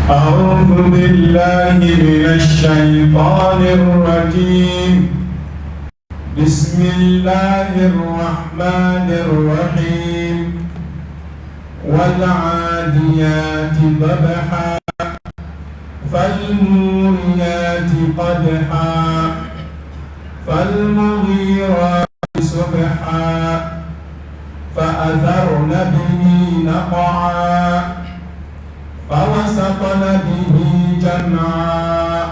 أعوذ بالله من الشيطان الرجيم. بسم الله الرحمن الرحيم. والعاديات ضبحا فالموريات قدحا فالمغيرات صبحا فأثرن به نقعا فوسطن به جمعا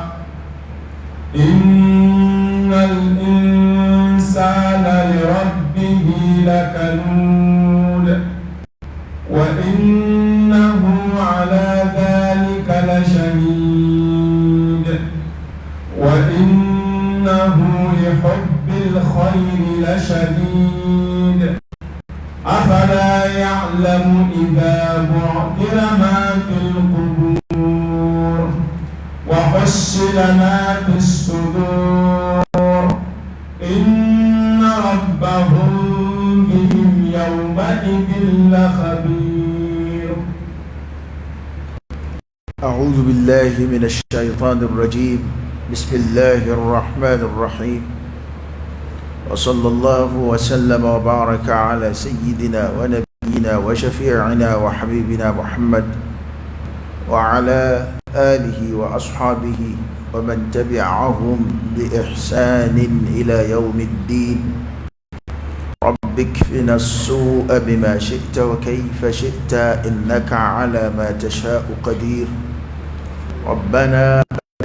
إن الإنسان لربه لكنود وإنه على ذلك لشهيد وإنه لحب الخير لشديد أفلا يعلم إذا بعثر ما في القبور وحصل ما في الصدور إن ربهم بهم يومئذ لخبير. أعوذ بالله من الشيطان الرجيم. بسم الله الرحمن الرحيم. وصلى الله وسلم وبارك على سيدنا ونبينا وشفيعنا وحبيبنا محمد وعلى آله وأصحابه ومن تبعهم بإحسان إلى يوم الدين. رب اكفنا السوء بما شئت وكيف شئت إنك على ما تشاء قدير. ربنا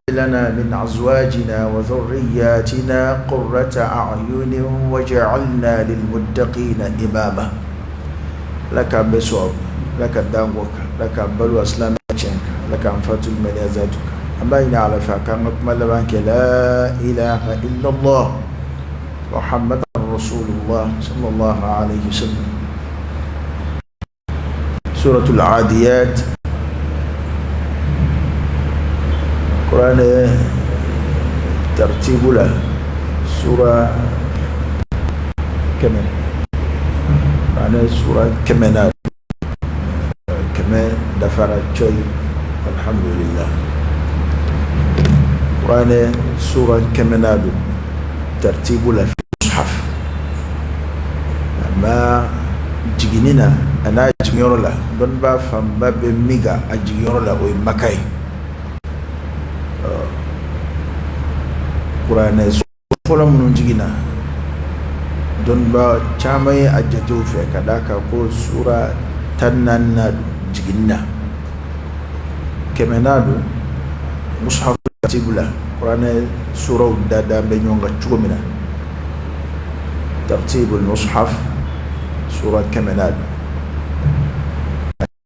لنا من أزواجنا وذرياتنا قرة أعين وجعلنا للمتقين إماما. لك بسواب لك دامك لك بلو أسلامك لك أنفات المليازاتك أبين على فاكان مكمل بانك لا إله إلا الله محمد رسول الله صلى الله عليه وسلم. سورة العاديات قرآن ترتيب له سورة كمان قرآن سورة كمان دفر شيء الحمد لله. قرآن سورة كمان ترتيب له في المصحف أما جينينا أنا جينيور له دون بافهم باب ميجا أجينيور له ويمكاي Qur'an fɔlɔ minnu jiginna dɔnniba caman ye a jatew fɛ ka d'a kan ko sura 14 jiginna 100 don mushaf tartibu la Qur'an suraw dada bɛ ɲɔgɔn kan cogo min na tartibul mushaf sura 100 don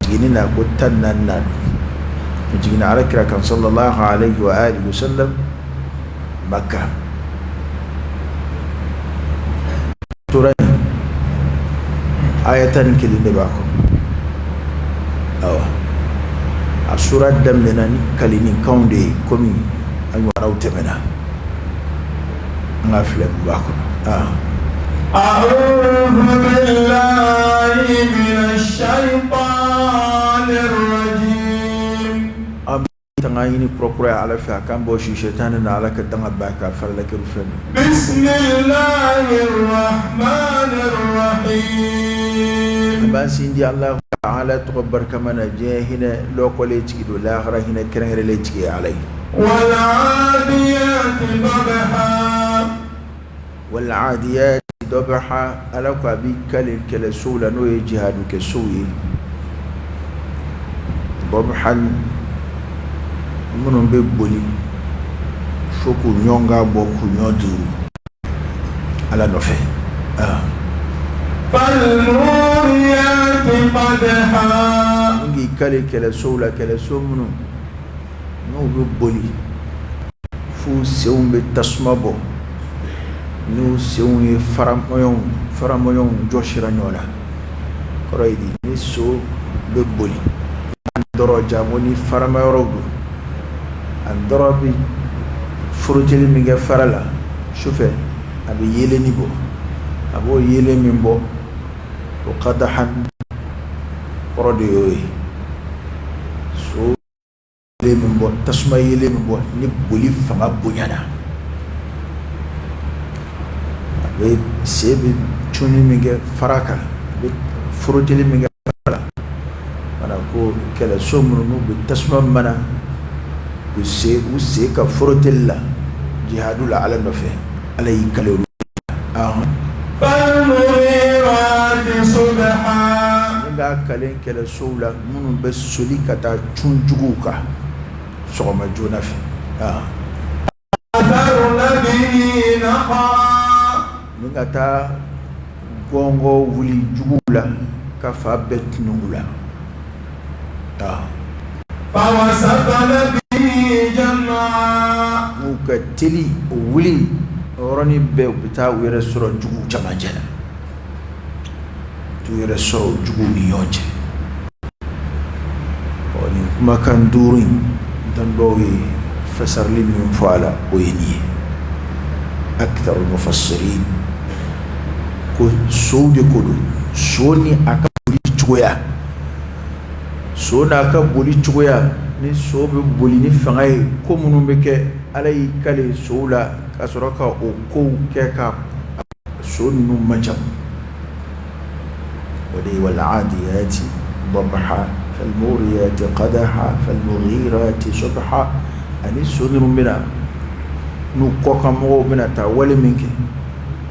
jiginna ko 14 don jiginna alakira kan sallallahu alaihi wa alihi wa sallam Makkah. Surah ayatan kilin de bako awa a surat damnena ni kalini kaunde komi an waraw temena nga flem bako أعوذ بالله من الشيطان الرجيم. tanga yini prokura ala fa kan bo shi shaytan na ala ka danga baka farla ke rufen. Bismillahir rahmanir rahim. Ba sindi Allah ta'ala to barka mana je hina lokole ciki do la khara hina kere le ciki alai. Wal adiyati dabha. Wal adiyati dabha ala ka bi kalil kala sula no jihadu ke suyi. Dabhan minnu bɛ boli fo k'u ɲɔgɔn ka bɔ k'u ɲɔgɔn duuru ala nɔfɛ. falmuriyati qadha. ngi kale kɛlɛsow la kɛlɛso minnu n'u bɛ boli f'u senw bɛ tasuma bɔ n'u senw ye faramayɔnw jɔsira ɲɔgɔn na kɔrɔ ye di ni so bɛ boli an dɔrɔ janko ni faramayɔrɔw don an dɔrɔ bi foroteli min kɛ fara la sufɛ a bɛ yeleni bɔ a b'o yelen min bɔ o qadahan kɔrɔ de y'o ye so lembo tasma lembo ni boli fanga bonyana be sebe chuni mige faraka be furutili mige fara mana ko kala somru no be tasma mana usse ka furutilla jihadul ala nafi alay kale falmughirati subha nga kalen kala soula munu be soli kata chunjuguka soma jonafi atharna bihi naqa nga ta gongo wuli jugula ka fa betnula fawasatna bihi jam'a ka teli wuli oroni be bita were soro jugu jamajana tu were soro jugu miyonje oni kuma kan durin dan dowi fasarli min fala oyni akthar mufassirin ko sodi kodo soni aka boli chugoya sona aka boli chugoya ni sobe boli ni fangay ko munu beke alay kale soula kasoroka o ko keka sonu majam wadi wal adiyati ضبحا فالموريات قدحا فالمغيرات صبحا اني سونر منا نوكوكا مو منا تاولي منك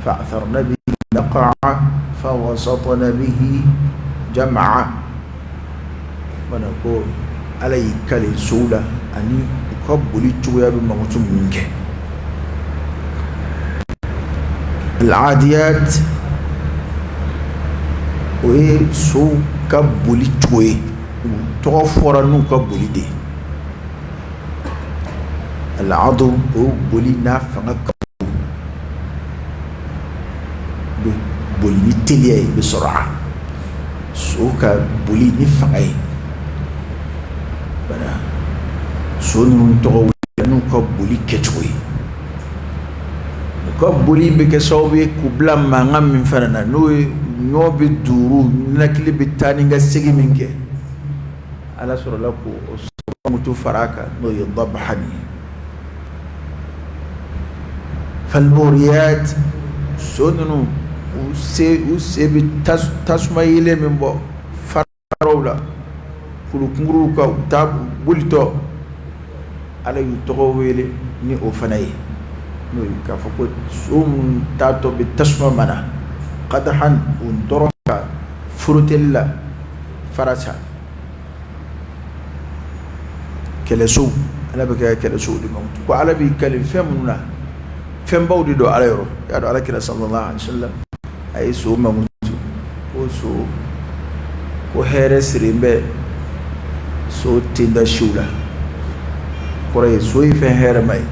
فاثرن به نقعا فوسطن به جمعا ونقول علي كالي سولا اني قبلي تشويا بمغتم منك العاديات وي سو كبولي تشوي توفر نو كبولي دي العضو بولي نافع بولي تلي بسرعة سو كبولي نفعي بنا سو نو كبولي كتشوي كبولي بكسوبي كبلا ما من فرنا نوي نوبي دورو نكلي بالتاني نسيجي منك على سر لكو متو فراكا نو يضبحني فالموريات سونو وسي بتسمى يلي من بو فرولا كلو كنغروكا تاب بولتو على يتغو ويلي ني اوفناي نو كافكو سوم تاتو بتسمى منا قدحا وندركا فرتلا فرسا كلسو انا بكا كلسو دي موت وعلى بي كلم فمنا فم بودي دو على يرو يا دو على كده صلى الله عليه وسلم اي سو موت وسو كو هيرس ريمبه سو تيندا شولا كوري سوي فين هيرماي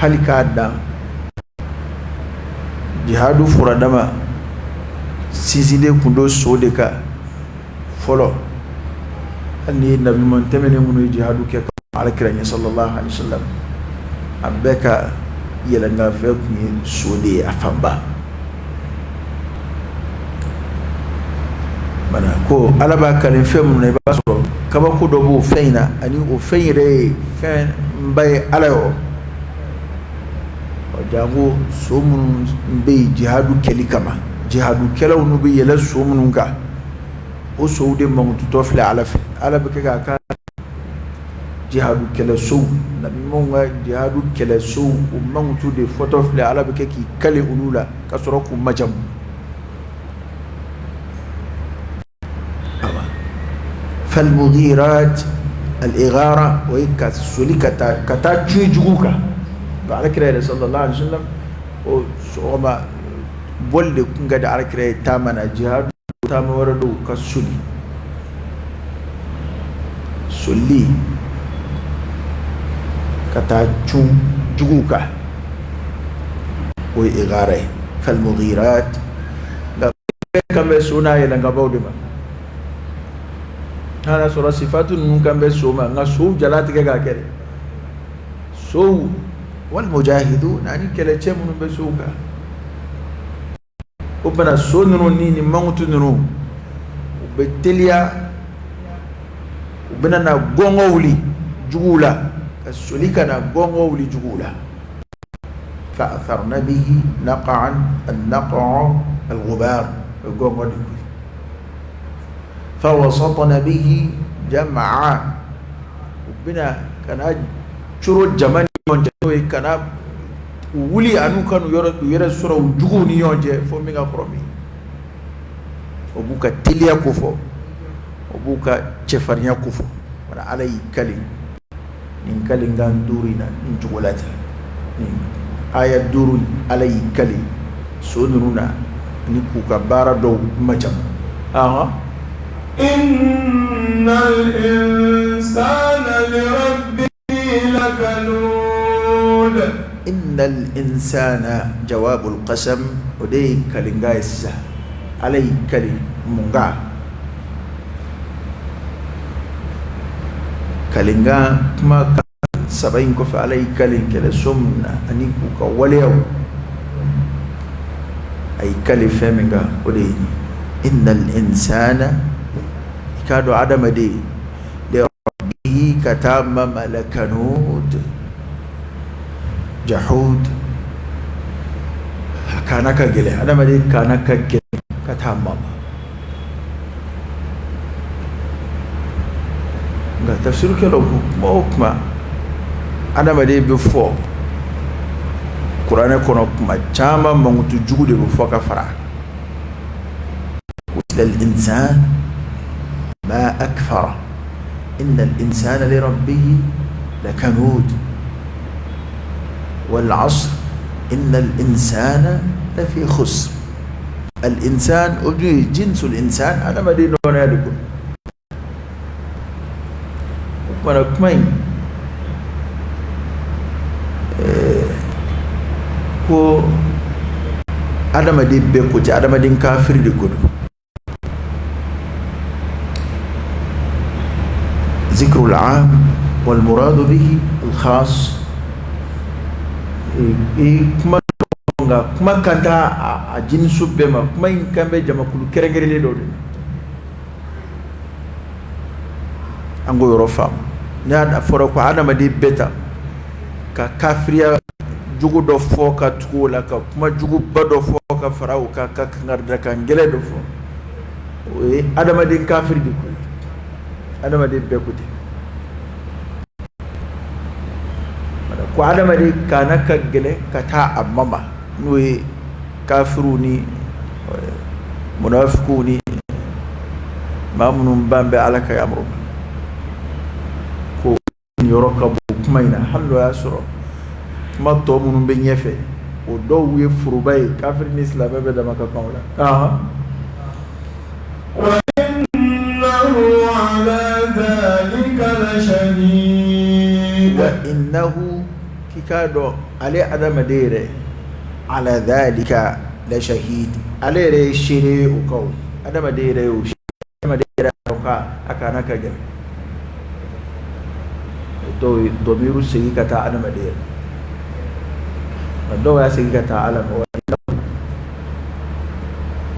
هل كادا jihadu furadama siside kundo sodeka folo ani nabi man temene munu jihadu ke ala kiranya sallallahu alaihi wasallam abeka yela nga fe kunyi sode afamba bana ko ala ba kan fe mun ne ba so kaba ko do bo feina ani o feire fe mbay ala yo jago somun be jihadu keli kama jihadu kelaw no be yela somun ka o soude mangutu tofle ala be ka jihadu kela so nabi monga jihadu kela so o mangutu de fotofle ala be ki kale ulula kasoro ku majam awa fal mughirat al ighara wa ikasulikata kata jujuka على كده صلى الله عليه وسلم وصوما بولد كنجد على كده تامنا جهاد تام وردو كسولي سولي كتا تشون جوكا وإغارة فالمغيرات كم بسونا يلعبوا دما هذا سورة صفات نكم بسوما نسوف جلات كده سو والمجاهدون يعني كلا تشمن بسوكا وبنا سونرو نيني موتنرو وبتليا bena na gongo wuli jugula kasulika na gongo wuli jugula fa atharna bihi naq'an an-naq'u al-ghubar gongo di fa wasatna bihi jam'a bena kana churo jamani onje kana wuli anu kanu yore sura jugu ni yonje fo mi nga promi obuka tilia kufo obuka chefarinya kufo wala alay kali nin kali ngandurina nin jugulata ni aya duru alay kali sonuruna ni kuka bara do majam aha innal insana li rabbihi lakanud innal insana jawabul qasam odey kalinga isa alay kali munga kalinga kuma sabayin ko fa alay kalin kala sumna ani ku ka walew ay kali feminga odey innal insana kado adama de rabbihi katama malakanud jahud kana ka gele adama de kana ka gele katama nga tafsir ke lo hukma adama de before qur'ana kono kuma chama mangutu jugude before ka fara lil insan ma akfara innal insana li rabbih lakanud والعصر إن الإنسان لفي خسر الإنسان أجي جنس الإنسان أنا ما دي نونا يدكم وكما كمين هو أنا ما دي بيكوتي أنا ما دي كافر دي كدو ذكر العام والمراد به الخاص kuma nga kuma kanta a jinsu bema kuma in kambe jamakulu kerengere do ango yoro fam nyaada foro ko adama di beta ka kafriya jugu do fo ka tukula ka kuma jugu bado fo ka farau ka ngarda ka ngele do fo we adama di kafri di ko adama di bekuti ko adama de kana ka gele kata amama nuwe kafiruni munafiquni mamunum bambe alaka yamru ko yoroka bu kumaina hallo ya suro kuma to munum be nyefe o do we furubay kafirini islam be da maka kawla aha wa innahu ala dhalika lashadid wa innahu kikado ale adama dere ala dhalika la shahid ale re shire ukaw adama dere o adama dere ka akana ka gel do biru sigi kata adama dere do ya sigi kata ala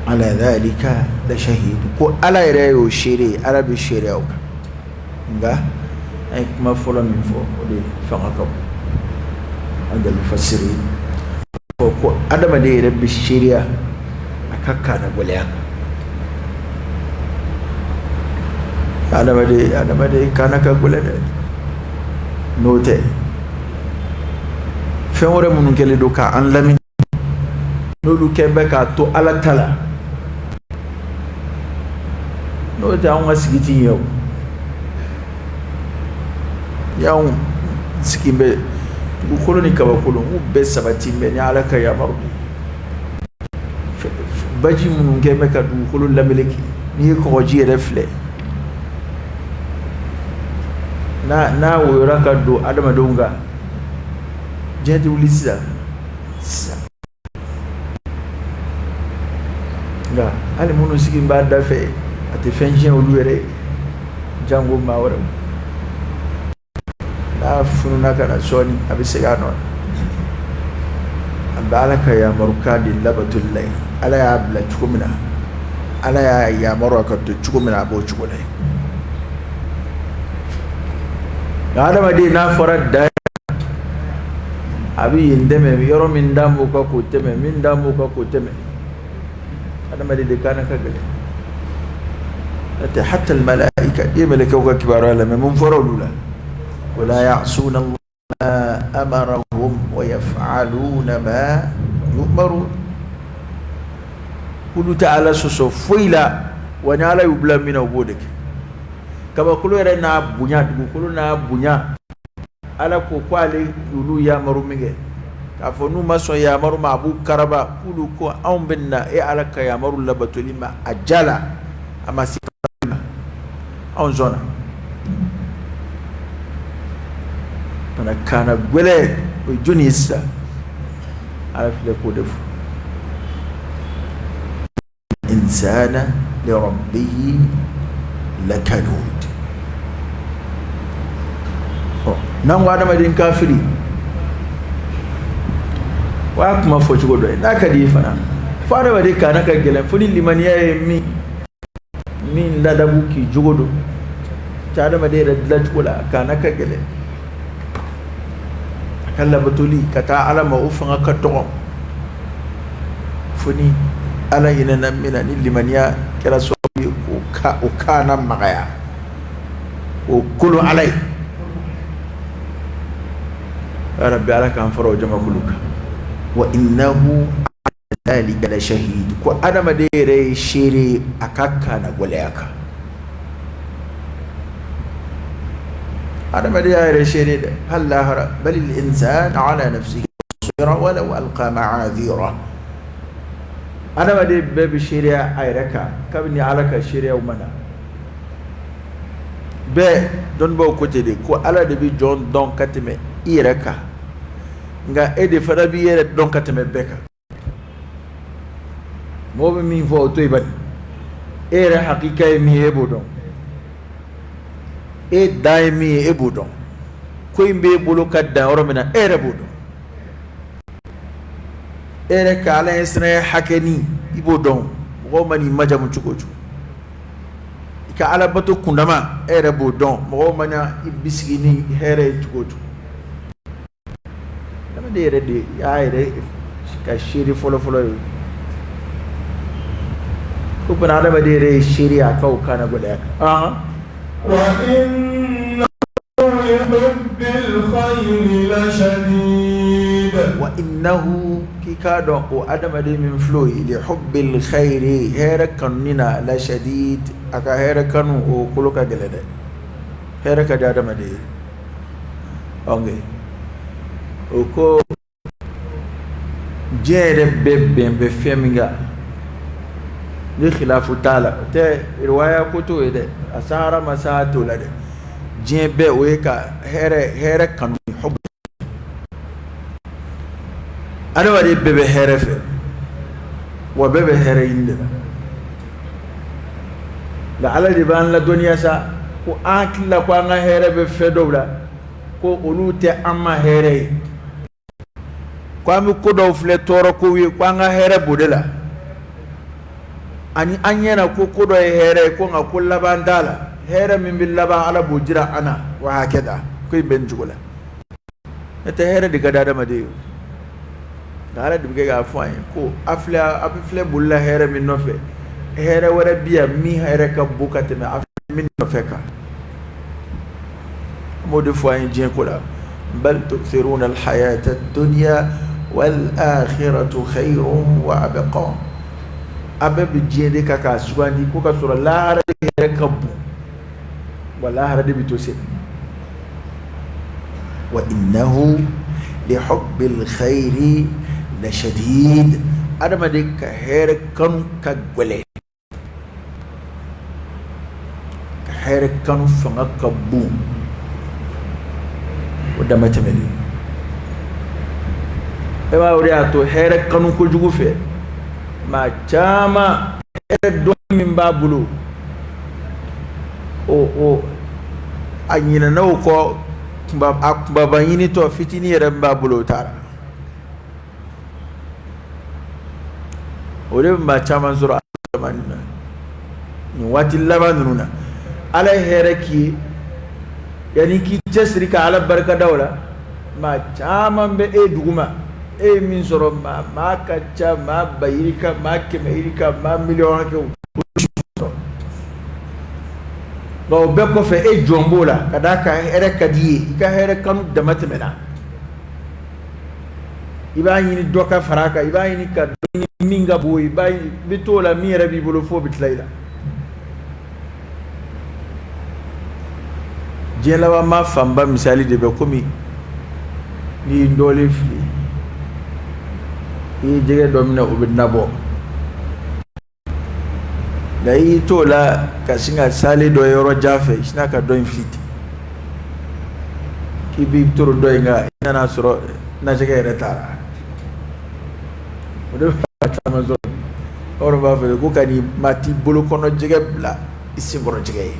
ala dhalika la shahid ko ala re o shire ala bi shire o nga ay kuma folo min fo de fanga ko عند المفسرين ko adama de rabbi shiriya akakka na goliya adama de kana ka gole de note fenwore munun kele do ka an lamin no lu kembe ka to ala tala no ta on asigiti yaw sikimbe ukoloni kabakolo mu be sabati me ni alaka ya marudi baji mun ngeme ka du kolo lameleki ni ko ji refle na wora ka do adama donga jadi ulisa nga ali munu sigi mbada fe ate fenjien oluere jango mawara na fununa kana soni abisega non ambalaka ya marukadi labatul lay ala ya abla chukumina ala ya maraka to chukumina bo chukule هذا ما دي نافرة داي أبي يندم يرو من دام وكاكو تم من دام وكاكو تم هذا ما دي كان كجل حتى الملائكة دي ملائكة كبار لما منفروا ولا يعصون الله ما أمرهم ويفعلون ما يؤمرون كل تعالى سوسوفيلا ونالا يبلا من أبودك كما كل يرنا بنيا كلنا بنيا على كوالي يلو يا مرمجة كافونو ما سو يا مرم أبو كربا كل كو أم بنا على كيا مرو لبتولي ما أجلا أما سيكما أون زونا أنا كان قلة وجونيسا على في الكودف إنسان لربه لكنود نعم وانا مدين كافري وأكما فوجو دوي لا كديفنا فارا ودي كانا كجلا فني لمن يأمي من لا دبوكي جودو كذا مدين ردلج ولا كانا كجلا كلا بتولي كتا على ما أوفنا كتوم فني على يننا منا لمن يا كلا سوي وكانا مغيا وكل علي ربي على كان فرو جمع كلك وإنه ذلك لشهيد وأنا مدير شيري أكاكا نقولياك أنا مدير شيري هل لا بل الإنسان على نفسه بصيرة ولو ألقى معاذيره أنا مدير باب شيري أيركا كابني على كشيري ومنا ب دون بو كوتي دي كو على دبي جون دون كاتمي إيركا nga ede fara bi yere don kateme beka mo be min fo to ibani ere hakika mi ebo don e dai mi ebo don ko imbe bolo kadda oro mina ere bodo ere kala esne hakeni ibo don mo mani majamu chukochu ka ala bato kundama ere bodon mo manya ibisini here chukochu dere de ayre ka shiri folo ko bana da dere shiri aka kana gole aka wa innahu yuhibbil khayri la shadid wa innahu kikado o adama de min floyi li hubbil khayri hera kanina la shadid aka hera kanu o kuluka gelede hera ka da adama de onge oko jere bebbe be feminga ni khilafu taala te riwaya kuto ede asara masato lade jebe weka here kanu hub ana wadi bebe here fe wa bebe here inde la ala di ban la dunya sa ko akila ko nga here be fe dowla ko olute amma here kwami kodo fle toro ko wi kwanga here budela ani anyena ko kodo here ko nga kulla bandala here min billaba ala bujira ana wa hakeda ko ben jugula ete here diga dada made dara diga ga fay ko afle bulla here min nofe here wara biya mi here ka bukate me afle min nofeka mode fay jien ko la bal tu'thiruna al hayata ad-dunya والآخرة خير وأبقى أبب جيدي كاكا سواني كوكا سورة لا هرد يركبو ولا هرد بتوسين وإنه لحب الخير لشديد أنا ما ديك هير كانوا كغولي هير كانوا فنكبو ودما تملي ewa uri ato here kanu ko jugu fe ma chama here do min babulu o anyina na ko baba yini to fitini yere babulu tara ore ma chama zura manina ni wati labanuna ala here ki yani ki cɛsiri ka ala barika da o la maa caman bɛ duguma ye min sɔrɔ maa ka ca maa bayiri ka maa kɛmɛ yiri ka maa miliyɔn hakɛw nka o bɛɛ kɔfɛ jɔn b'o la ka d'a kan hɛrɛ ka di ye i ka hɛrɛ kanu dama tɛmɛna i b'a ɲini dɔ ka fara a kan i b'a ɲini ka dɔ ɲini min ka bon i bɛ t'o la min yɛrɛ b'i bolo f'o bɛ tila i la diɲɛ laban maa fanba misali de bɛ komi n'i ye dɔɔnin fili i ye jɛgɛ dɔ minɛ o bɛ nabɔ nka i y'i t'o la ka sin ka sale dɔ ye yɔrɔ jan fɛ i sina ka dɔ in fili ten k'i b'i toro dɔ in kan i nana sɔrɔ najɛgɛ yɛrɛ taara o de b'a caman sɔrɔ bamananw b'a fɔ ko ka ni maa t'i bolo kɔnɔ jɛgɛ bila i senkɔrɔ jɛgɛ ye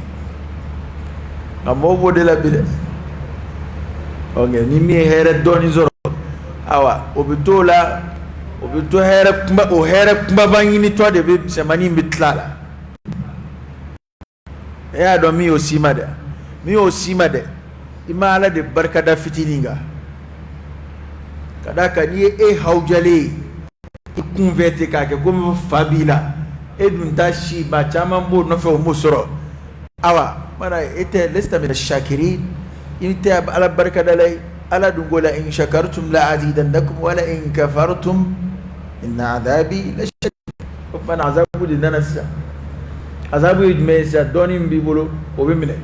nka mɔgɔw b'o de la bi dɛ nka ni min ye hɛrɛ dɔɔnin sɔrɔ awa o bɛ t'o la o bɛ to hɛrɛ kumaba ɲinitɔ de bɛ misɛnmanin bɛ tila la e y'a dɔn min y'o si ma dɛ min y'o si ma dɛ i ma ala de barikada fitinin kan ka d'a kan n'i ye hawujalen ye i kun fɛ ten k'a kɛ komi fa b'i la e dun ta si maa caman b'o nɔfɛ o m'o sɔrɔ awa mana e tɛ lesta mina shakirin i tɛ ala barikada la ye ala dun ko la in shakartum la azidannakum wala in kafartum inna azabi la shadid o kuma azabu de nana sisan azabu ye jumɛn ye sisan dɔɔnin min b'i bolo o bɛ minɛ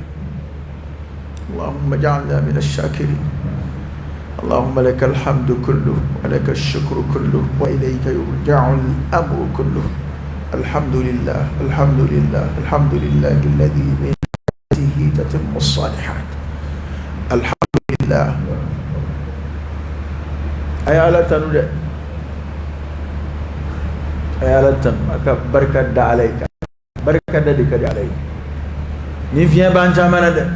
allahumma ja'alna min ash-shakirin اللهم لك الحمد كله ولك الشكر كله وإليك يرجع الأمر كله الحمد لله الحمد لله الحمد لله الذي بنعمته تتم الصالحات الحمد لله أي على تنود أي على تن بركة عليك بركة ديك عليك نفيا بانجامنا ده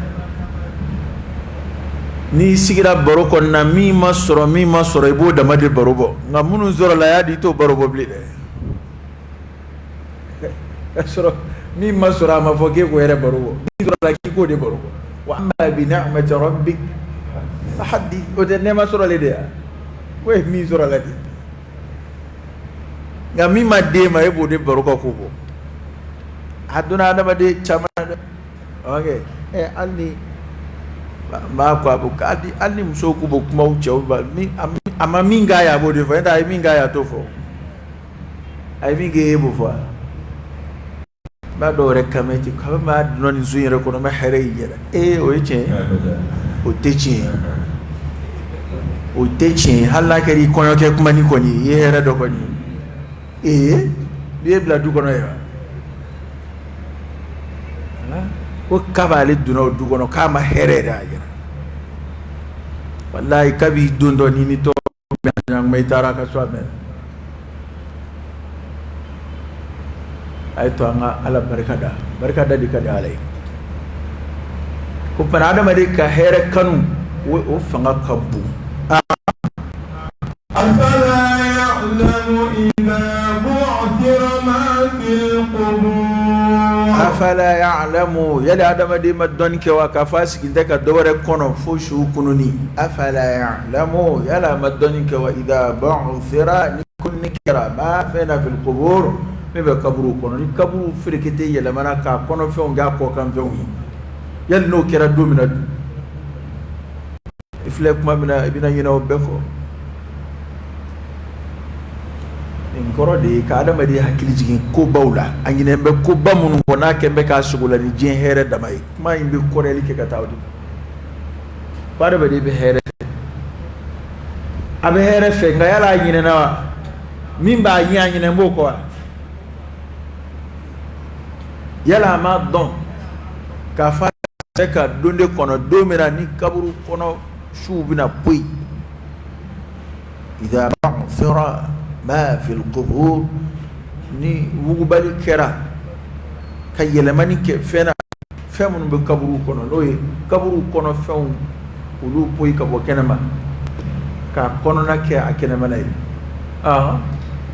ni sigira baro kɔnɔna min ma sɔrɔ i b'o dama de baro bɔ nka minnu sɔrɔ la y'a di i t'o baro bɔ bilen dɛ ka sɔrɔ min ma sɔrɔ a ma fɔ k'e k'o yɛrɛ baro bɔ min sɔrɔ la k'i k'o de baro bɔ wa amma bi ni'mati rabbik fahaddith o tɛ nɛɛma sɔrɔlen de ya o ye min sɔrɔ la de nka min ma d'e ma e b'o de baro ka ko bɔ a donna adamaden caman na dɛ ok hali ni maa ko a bɛ hali ni musow k'u bɛ kumaw cɛw ba a ma min k'a ye a b'o de fɔ n'o tɛ a ye min k'a ye a t'o fɔ a ye min k'e ye e b'o fɔ n b'a dɔw yɛrɛ kan mɛ ten k'a bɛ maa donna nin so in yɛrɛ kɔnɔ n bɛ hɛrɛ y'i yɛrɛ o ye tiɲɛ ye o tɛ tiɲɛ ye o tɛ tiɲɛ ye hali n'a kɛra i kɔɲɔkɛ kuma ni kɔni i ye hɛrɛ dɔ kɔni n'i ye bila du kɔnɔ yɛrɛ ko k'ale donna o du kɔnɔ k'a ma hɛrɛ yɛrɛ a yɛrɛ walayi kabi don dɔ ɲini tɔ i taara a ka so a mɛn a ye to an ka ala barikada de ka di ala ye ko fana adamaden ka hɛrɛ kanu o fanga ka bon أفلا يعلم إذا بعثر ما في القبور أفلا يعلم يلي adamaden ma dɔnni kɛ wa k'a fɔ a siginta ka dɔ wɛrɛ kɔnɔ fo su kununi أفلا يعلم yala a ma dɔnni kɛ wa إذا بعثر ni kunni kɛra ma fɛn في القبور min bɛ kaburu kɔnɔ ni kaburu ferekete yɛlɛmana k'a kɔnɔfɛnw k'a kɔkanfɛnw ye yali n'o kɛra don min na dun i filɛ kuma min na i bɛna ɲinɛ o bɛɛ kɔ nin kɔrɔ de ye ka adamaden hakili jigin kobaw la a ɲinɛ bɛ koba minnu kɔ n'a kɛn bɛ k'a sogo la ni diɲɛ hɛrɛ dama ye kuma in bɛ kɔrɔyali kɛ ka taa o de ko adamaden bɛ hɛrɛ fɛ a bɛ hɛrɛ fɛ nka yala a ɲinɛna wa min b'a ɲɛ a ɲinɛ b'o kɔ wa yala a ma dɔn k'a fɔ a ka don de kɔnɔ don min na ni kaburu kɔnɔ suw bɛna bɔ yen إذا بعثر ما في القبور ni wugubali kɛra ka yɛlɛmani kɛ fɛn minnu bɛ kaburu kɔnɔ n'o ye kaburu kɔnɔ fɛnw olu poyi ka bɔ kɛnɛma k'a kɔnɔna kɛ a kɛnɛmana ye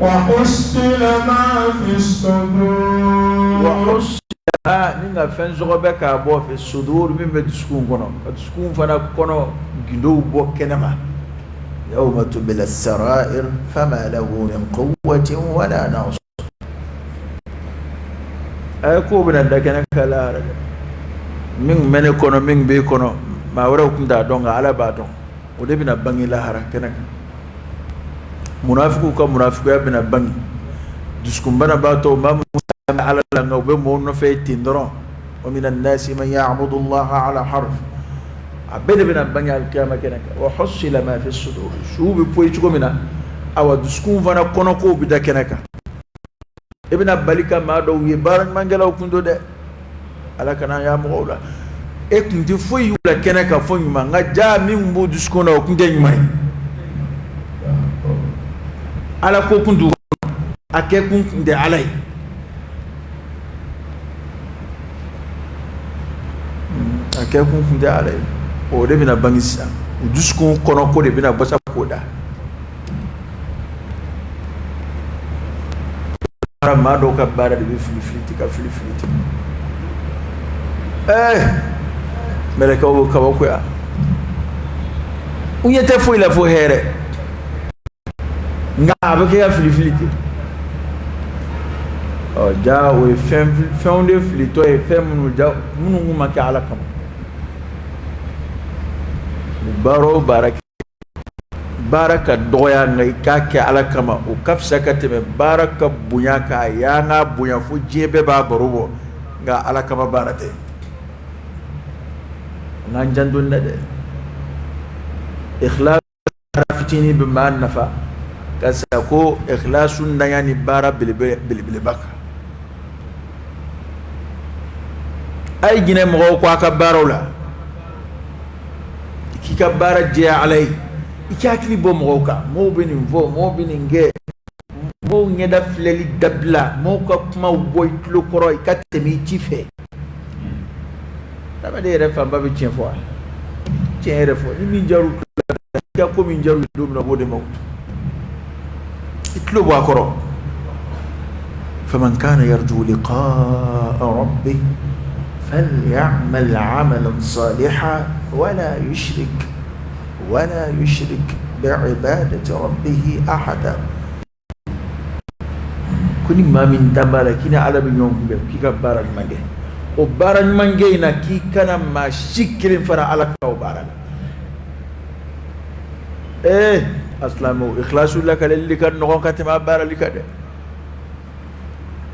وحصل ما في الصدور ninga fen zogo be ka bo fi sudur min be diskun kono diskun fana kono gindo bo kenema yawma tubil as-sarair fama lahu min quwwatin wala nasir ay ko bina da kenaka kala min mene kono min be kono ma wara kunda donga ala ba don o de bina bangi la hara kenaka munafiqu ka munafiqu ya bina bangi diskun bana ba to ma على النوبة مون في تندرون ومن الناس من يعبد الله على حرف عبد بن بني القيامة كنك وحصل ما في الصدور شو بيجوا منا أو دسكون فانا كونكو بدا كنك ابن بالك ما دو يبارك من جلو كندو ده على كنا يا مولا كنت فوي ولا كنك فوي ما نجا من بو دسكون أو كنت يماي على كو كندو أكيد كنت علي akay kun funde alay o de bina bangisa o duskun kono ko de bina basa koda ma do ka bara de filifiti ka filifiti meleka o ka ko ya unyete foi la fo here nga abake ya filifiti o ja o fem filito e fem nu ja munu ma ka ala kam baro baraka doya ngai kake ala kama o kafsa kateme baraka bunya ka ya nga bunya fu jebe ba barubo nga ala kama barate ngan jandun de ikhlas fitini bi man nafa kasako ikhlasun dayani bara bil baka ay gine mo ko aka barola kika bara je alay ikakli bo moka mo benin vo mo benin ge mo ngeda fleli dabla mo ko kuma boy tlo koro ikate mi chife dama de refa babe tien fo tien refo ni min jaru ka ko min jaru dum na bode mo itlo bo akoro faman kana yarju liqa'a rabbih فليعمل عملا صالحا ولا يشرك بعبادة ربه أحدا كل ما من دمالة كنا على بنيوم كيكا بارا المانجي وبارا المانجي كي كان ما شكل فرا على كوبارا أسلامو إخلاص لك اللي كان نغون كاتما بارا لك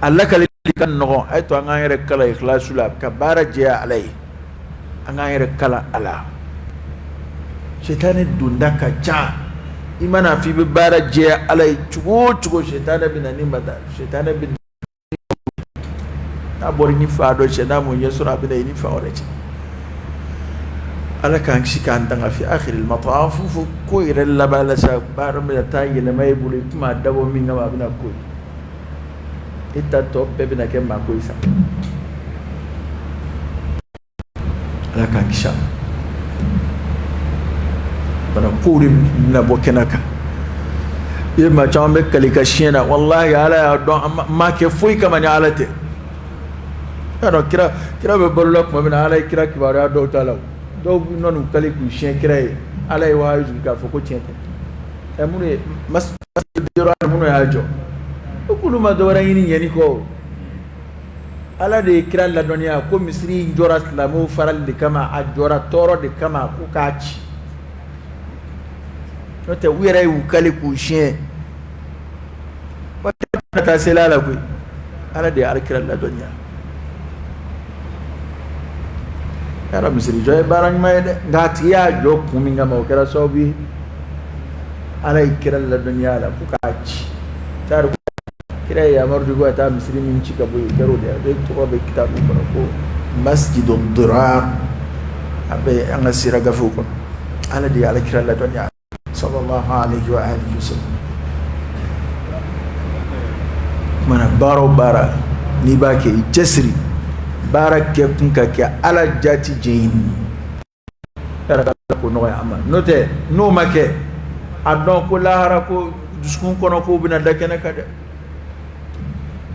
الله كالي kan no ay to nga yere kala ikhlasu la ka bara je alay nga yere kala ala shaytan dunda ka cha imana fi bi bara je alay chugo shaytan bin ni mata shaytan bin na bori ni fa do shaytan mo yesura bin ni fa ore ci ala kan shi kan danga fi akhir al mataf fu ko ire la bala sa bara mi ta yele may bulu kuma dabo mi ngama bina ko ita to bebe na ke mako isa la kankisha bana puri na bokenaka yema chambe kalika shena wallahi ala don ma ke fui kama ni alate ano kira be bollo ko bena ala kira kibara do tala do nonu kaliku shen kira ala wa yuzu ka foko chente emune mas diro amuno ya jo kulu ma dora yini yani ko ala de kira la dunya ko misri njora islamu faral de kama ajora toro de kama ku kachi note wira yu kale ku shen wata ta selala ku ala de al kira la dunya ara misri joy barang mai de ngati ya jo kumi ngama kira sobi ala kira la dunya la ku kachi tar kira ya mardu go ta muslimin cika boy garo da dai to ba kitabu ko masjidud dirar abe an asira gafu ko ala di ala kira la dunya sallallahu alaihi wa alihi wasallam mana bara ni ba ke jasri barake kun ka ke ala jati jin era ko no ya ama note no make adon ko lahara ko duskun kono ko bina dakena kada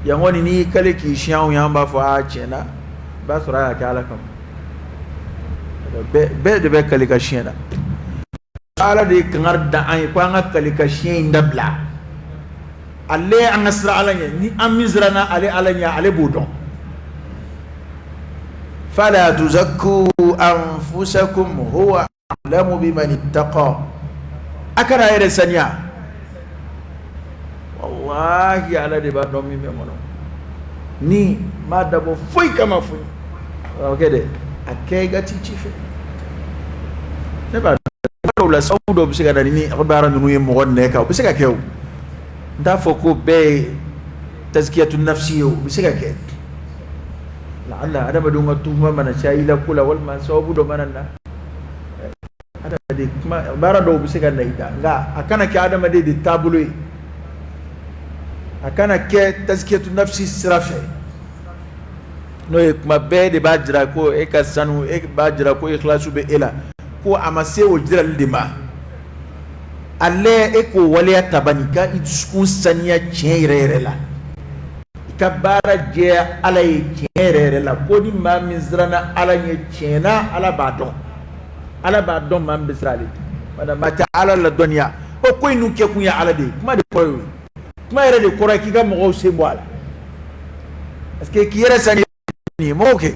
yang wani ni kale ki shiyan yan ba fa chena ba sura ya kala kam be de be kalika shiena ala de kangar da ay ko nga kalika shien dabla alle an asra alanya ni amizrana ale alanya ale budon fala tuzakku anfusakum huwa a'lamu biman ittaqa akara yere sanya wallahi ala de ba do mi memono ni ma dabo foi kama foi okay de akay gati chife ne ba la saudo bisika da ni akbara nunu yem mo ne ka bisika kew nda foko be tazkiyatu nafsi bisika ke la alla ada badunga tuma mana shaila kula wal ma saudo mananda ada de kuma bara do bisika da ida nga akana ke adama de tabulo akana ke tazkiyatu nafsi sirafe no e kuma be de bajira ko e ka sanu e bajira ko ikhlasu be ila ko amase o jiral dima alle e ko waliya tabanika iskun saniya chenrere la kabara je alay chenrere la ko di ma mizrana alanye chena ala badon ma bisrali wala mata ala la dunya o ko inu ke kunya ala de kuma de koyo kuma yere de kora ki ga mo se boala parce que ki yere sani ni mo ke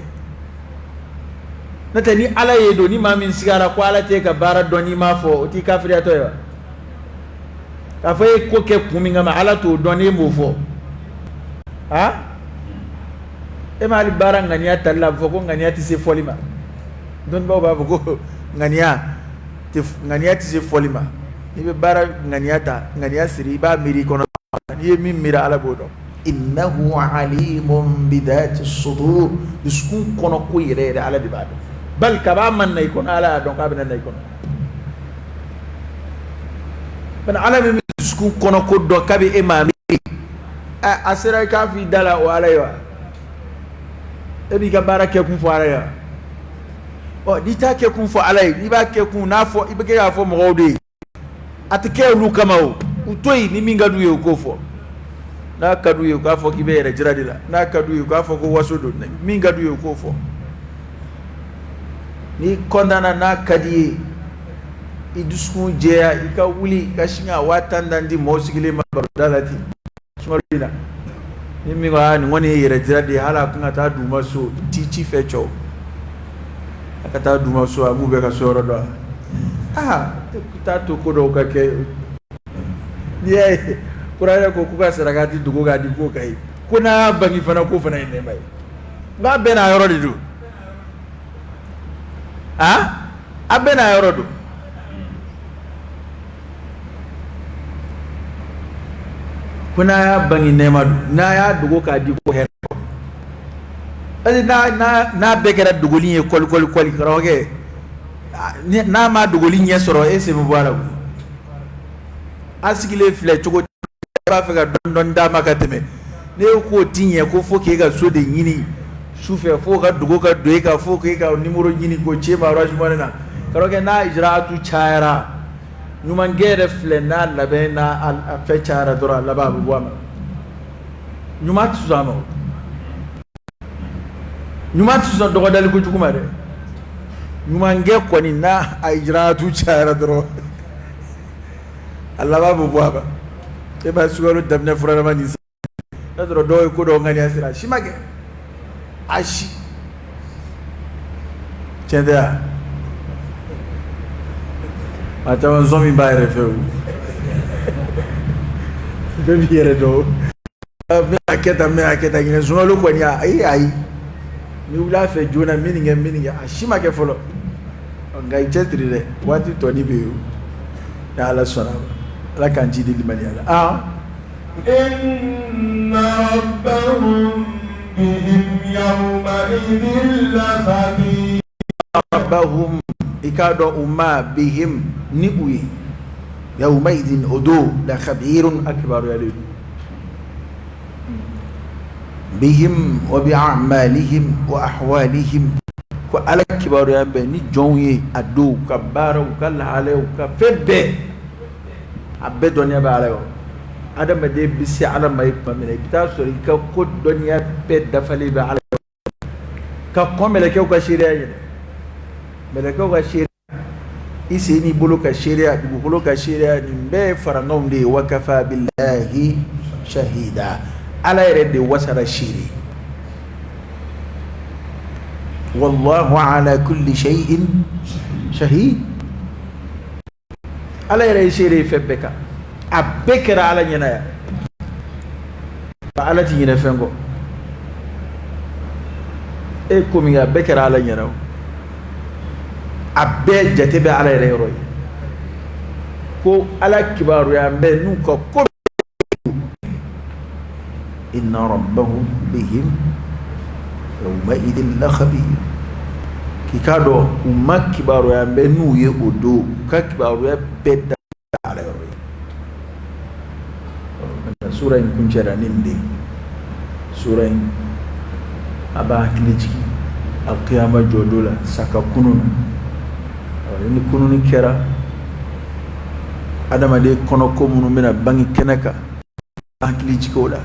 nata ni ala yedo ni ma min sigara ko ala te ka bara doni ma fo ti kafiri to yo ka fay ko ke kumi ngama ala to doni mo fo ha e mali bara ngania talla fo ko ngania ti se folima don ba ko ngania ti se folima ni be bara ngania siri ba miri kono ni mi mira ala bodo innahu alimun bidati sudur biskun kono ko yere ala di bado bal kaba man nay kon ala donc abena nay kon ben ala mi sku kono ko do kabe imami asira ka fi dala o ala yo e bi ka barake kun fo ala yo o di ta ke kun fo ala ni ba ke kun na fo ibe ke ya fo mo gode atike lu kama o utoyi ni minga du yo ko fo na kadu yo ka fo ki be re jiradila na kadu yo ka fo ko wasodo minga du yo ko fo ni kondana na kadi idusku jeya ika wuli kashinga watanda ndi mosigile mabardalati sumorina ni mi wa ni ngoni yere jiradi hala kunga ta duma so tichi fecho akata duma so amube ka soro do ta to kodo ka ke ye kuraya ko kuka sarakati dugo ga di ko kai kuna bangi fana ko fana ne mai ba bena yoro didu abena yorodo kuna bangi nemadu na ya dugo ka di ko hen na bekera dugoli e kol karoge na ma dugoli nye soro e se mo bala ko asigile fle chogo ba fe ga don da makateme ne ko tinye ko fo ke ga so de yini sufe fo ka dugo ka doye ka fo ke ka numero yini ko chema rajmanana karoge na ijraatu chaira numan gere fle na labe na al fe chaira dora laba bu wama numat suzamo numat suzamo dogo dal ko jukuma de numan ge ko ni na ijraatu chaira doro Allah babu wama e ba sugaro dabne furana mani sa doro do ko do ngani asira shimage ashi chendea atawa zomi bayre feu de biere do me aketa ngene zolo ko ni ai ni ula fe jona mininga ashima ke folo ngai chetri de wati to ni be ya ala sona la kanji di limani ala inna rabbahum bihim yawma'idhin lakhabir rabbahum ikado umma bihim nibuyi yawma'idhin odo la khabirun akbar yalid bihim wa bi'amalihim wa ahwalihim ko ala kibaru yambe ni jonye ado kabaro kala ale ka febe abbe donya ba ale adam de bisi ala mai pamene kita sori ka ko donya pe dafali ba ala ka ko melekɛw ka seereya ɲini melekɛw ka seereya i sen n'i bolo ka seereya dugukolo ka seereya nin bɛɛ ye farankanw de ye wa kafa billahi shahida ala yɛrɛ de wasara seere wallahu ala kulli shay'in shahid ala yɛrɛ ye seere fɛn bɛɛ kan a bɛɛ kɛra ala ɲɛna ya ala ti ɲinɛ fɛn kɔ e komi a bɛɛ kɛra ala ɲɛna a bɛɛ jate bɛ ala yɛrɛ yɔrɔ ye ko ala kibaruya bɛ n'u ka ko inna rabbahum bihim yawma'idin lakhabir k'i k'a dɔn u ma kibaruya bɛ n'u ye o don u ka kibaruya bɛɛ da ala yɔrɔ ye sura in kuncɛra nin de sura in a b'a hakili jigin alqiyama jɔdo la saka kunun ni kununi kɛra adamaden kɔnɔ ko minnu bɛna bange kɛnɛ kan hakili jigin o la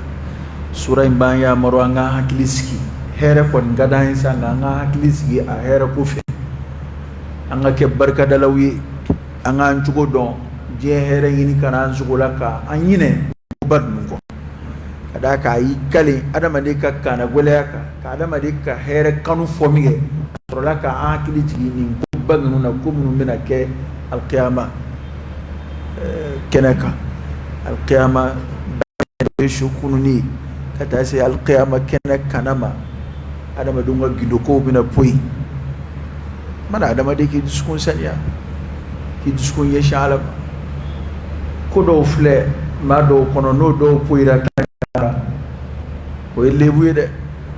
sura in b'an yamaru an ka hakili sigi hɛrɛ kɔni ka d'an ye sa nka an ka hakili sigi a hɛrɛ ko fɛ an ka kɛ barikadalaw ye an k'an cogo dɔn diɲɛ hɛrɛ ɲini ka n'an sogo la ka an ɲinɛ ba ninnu kɔ ka d'a kan a y'i kale adamaden ka kaana gɛlɛya kan ka adamaden ka hɛrɛ kanu fɔ min kɛ a sɔrɔla ka an hakili jigin nin koba ninnu na ko minnu bɛna kɛ alqiyama kɛnɛ kan alqiyama ye su kununi ka taa se alqiyama kɛnɛ kana ma adamadenw ka gidokow bɛna poyi mana adamaden k'i dusukun saniya k'i dusukun ɲɛsin ala ma ko dɔw filɛ maa dɔw kɔnɔ n'o dɔw poyira kɛnɛ o ye lebu ye dɛ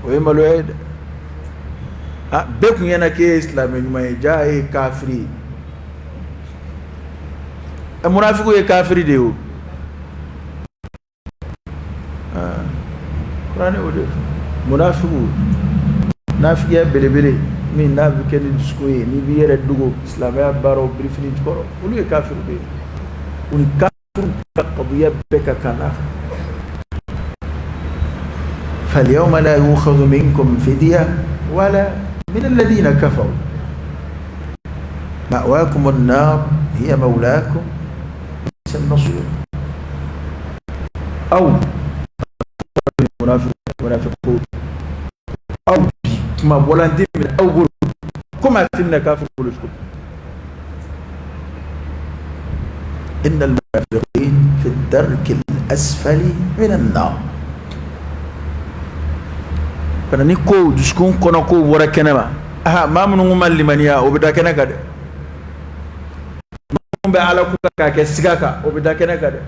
o ye maloya ye dɛ bɛɛ kun ɲɛna k'e ye silamɛ ɲuman ye jaa e ye kafiri ye munafiku ye kafiri de ye o kuranɛ o de munafiku nafigiya belebele min n'a bɛ kɛ ni dusukun ye n'i b'i yɛrɛ dogo silamɛya baaraw birifini jukɔrɔ olu ye kafiri de ye u ni kafiri ka qadiya bɛɛ ka kan na فاليوم لا يؤخذ منكم فدية ولا من الذين كفروا مأواكم النار هي مولاكم بئس النصير أو المنافقون أو ما بولندين أو كما تلنا كافر كلشكم إن المنافقين في الدرك الأسفل من النار kana ni ko dusukun kɔnɔ ko bɔra kɛnɛ ma maa minnu ma limaniya o bɛ da kɛnɛ kan dɛ maa minnu bɛ ala ko k'a kɛ siga kan o bɛ da kɛnɛ kan dɛ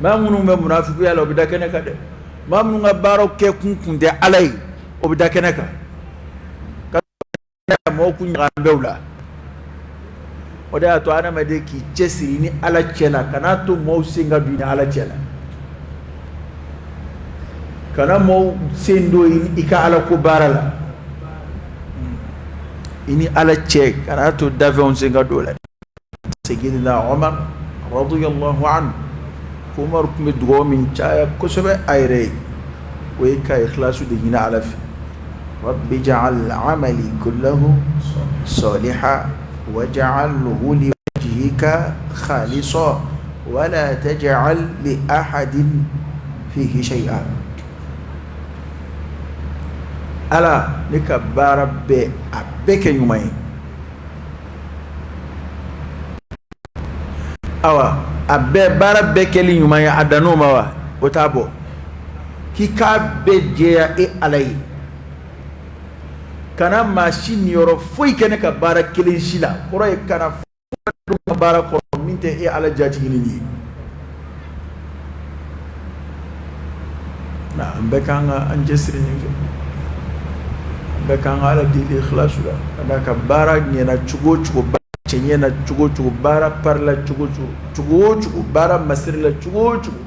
maa minnu bɛ munafikuya la o bɛ da kɛnɛ kan dɛ maa minnu ka baaraw kɛ kun tɛ ala ye o bɛ da kɛnɛ kan ka mɔgɔw kun ɲaga bɛɛ la o de y'a to adamaden k'i cɛsiri ni ala cɛ la kan'a to mɔgɔw sen ka don ni ala cɛ la kana mo sendo i ka ala ko baara la ini ala cɛ kana to dafɛnw sen ka don la Sayyidina Umar radiyallahu anhu Umar kun bɛ dugawu min caya kosɛbɛ a yɛrɛ ye o ye ka ikhlasu de ɲini ala fɛ rabbi ja'al amali kullahu salihan waj'alhu liwajhika khalisan wala taj'al li ahadin fihi shay'an ala ne ka baara bɛɛ a bɛɛ kɛ ɲuman ye awa a bɛɛ baara bɛɛ kɛli ɲuman ye a dan'o ma wa o t'a bɔ k'i k'a bɛɛ jɛya e ala ye kana maa si niyɔrɔ foyi kɛ ne ka baara kelen si la kɔrɔ ye kana foyi ka baara kɔrɔ min tɛ e ala jatiginin ye an bɛɛ kan ka an cɛsiri nin fɛ bɛɛ kan ka ala deli ikhlasu la ka d'a kan baara ɲɛna cogo o cogo baara cɛ ɲɛna cogo o cogo baara pari la cogo o cogo baara masiri la cogo o cogo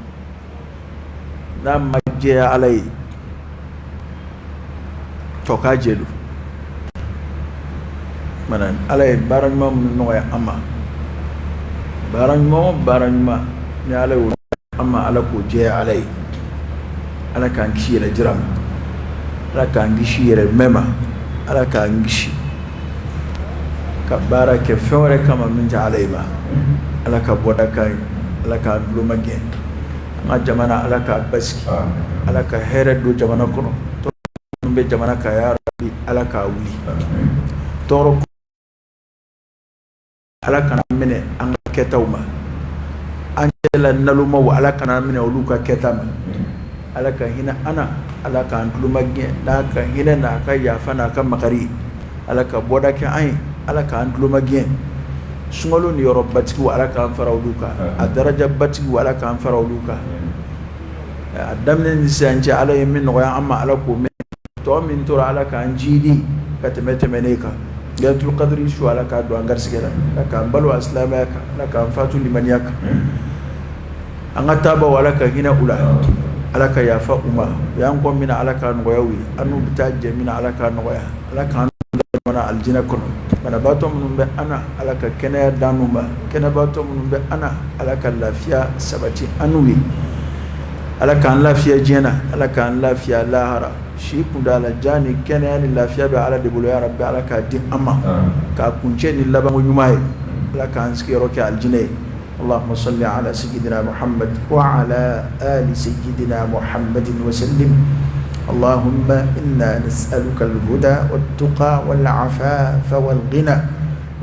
n'a ma jɛya ala ye tɔ k'a jɛ don mana ala ye baara ɲuman minnu nɔgɔya an ma baara ɲuman o baara ɲuman ni ala y'o an ma ala k'o jɛya ala ye ala k'an kisi yɛlɛ jira ma ala k'an kisi yɛrɛmɛ ma ala k'an kisi ka baara kɛ fɛn wɛrɛ kama min tɛ ala ye ma ala ka bɔda ka ɲi ala k'a duloma gɛn an ka jamana ala k'a basigi ala ka hɛrɛ don jamana kɔnɔ tɔɔrɔ minnu bɛ jamana kan ya Rabbi ala k'a wuli tɔɔrɔ ala kana minɛ an ka kɛtaw ma an cɛla nalumaw ala kana minɛ olu ka kɛta ma ala ka hinɛ ana ala k'an duloma gɛn n'a ka hinɛ n'a ka yafa n'a ka makari ala ka bɔda kɛ an ye ala k'an duloma gɛn sunkalo ni yɔrɔ batigiw ala k'an fara olu kan a daraja batigiw ala k'an fara olu kan a daminɛ ni sisan cɛ ala ye min nɔgɔya an ma ala k'o mɛn tɔ min tora ala k'an jiidi ka tɛmɛ tɛmɛnen kan Lailatul Qadri su ala k'a don an garisigɛ la ala k'an balo silamɛya kan ala k'an fatu limaniya kan an ka taabaw ala ka hinɛ u la ala ka yafa u ma u y'an kɔ mina ala k'a nɔgɔya u ye an n'u bɛ taa jɛ mina ala k'a nɔgɔya ala k'an mana aljina kɔnɔ banabaatɔ minnu bɛ ana ala ka kɛnɛya d'an n'u ma kɛnɛbaatɔ minnu bɛ ana ala ka lafiya sabati an n'u ye ala k'an lafiya diɲɛ na ala k'an lafiya lahara si kundala jan ni kɛnɛya ni lafiya bɛ ala de bolo ya Rabbi ala k'a di an ma k'a kuncɛ ni labanko ɲuman ye ala k'an sigiyɔrɔ kɛ aljinɛ ye اللهم صل على سيدنا محمد وعلى آل سيدنا محمد وسلم اللهم إنا نسألك الهدى والتقى والعفاف والغنى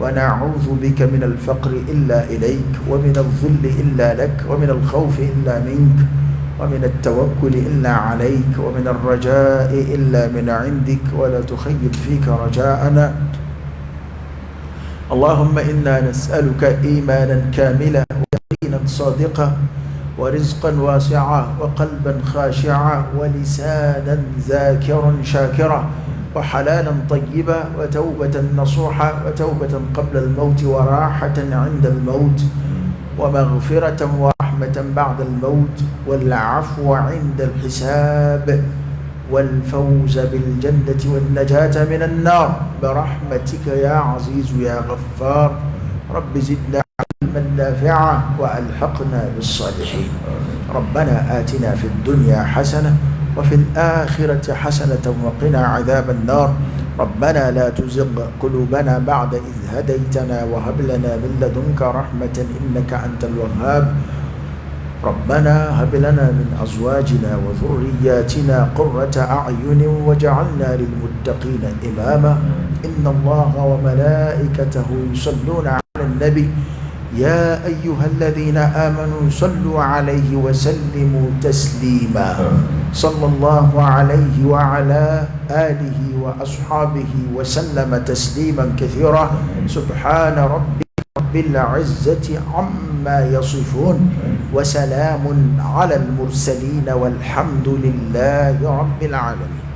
ونعوذ بك من الفقر إلا إليك ومن الذل إلا لك ومن الخوف إلا منك ومن التوكل إلا عليك ومن الرجاء إلا من عندك ولا تخيب فيك رجاءنا اللهم إنا نسألك إيمانا كاملا ويقينا صادقا ورزقا واسعا وقلبا خاشعا ولسانا ذاكرا شاكرا وحلالا طيبا وتوبة نصوحا وتوبة قبل الموت وراحة عند الموت ومغفرة ورحمة بعد الموت والعفو عند الحساب والفوز بالجنة والنجاة من النار برحمتك يا عزيز يا غفار رب زدنا علما نافعا وألحقنا بالصالحين ربنا آتنا في الدنيا حسنة وفي الآخرة حسنة وقنا عذاب النار ربنا لا تزغ قلوبنا بعد إذ هديتنا وهب لنا من لدنك رحمة إنك أنت الوهاب ربنا هب لنا من أزواجنا وذرياتنا قرة أعين وجعلنا للمتقين إماما إن الله وملائكته يصلون على النبي يا أيها الذين آمنوا صلوا عليه وسلموا تسليما صلى الله عليه وعلى آله وأصحابه وسلم تسليما كثيرا سبحان ربك رب العزة عما يصفون وسلام على المرسلين والحمد لله رب العالمين.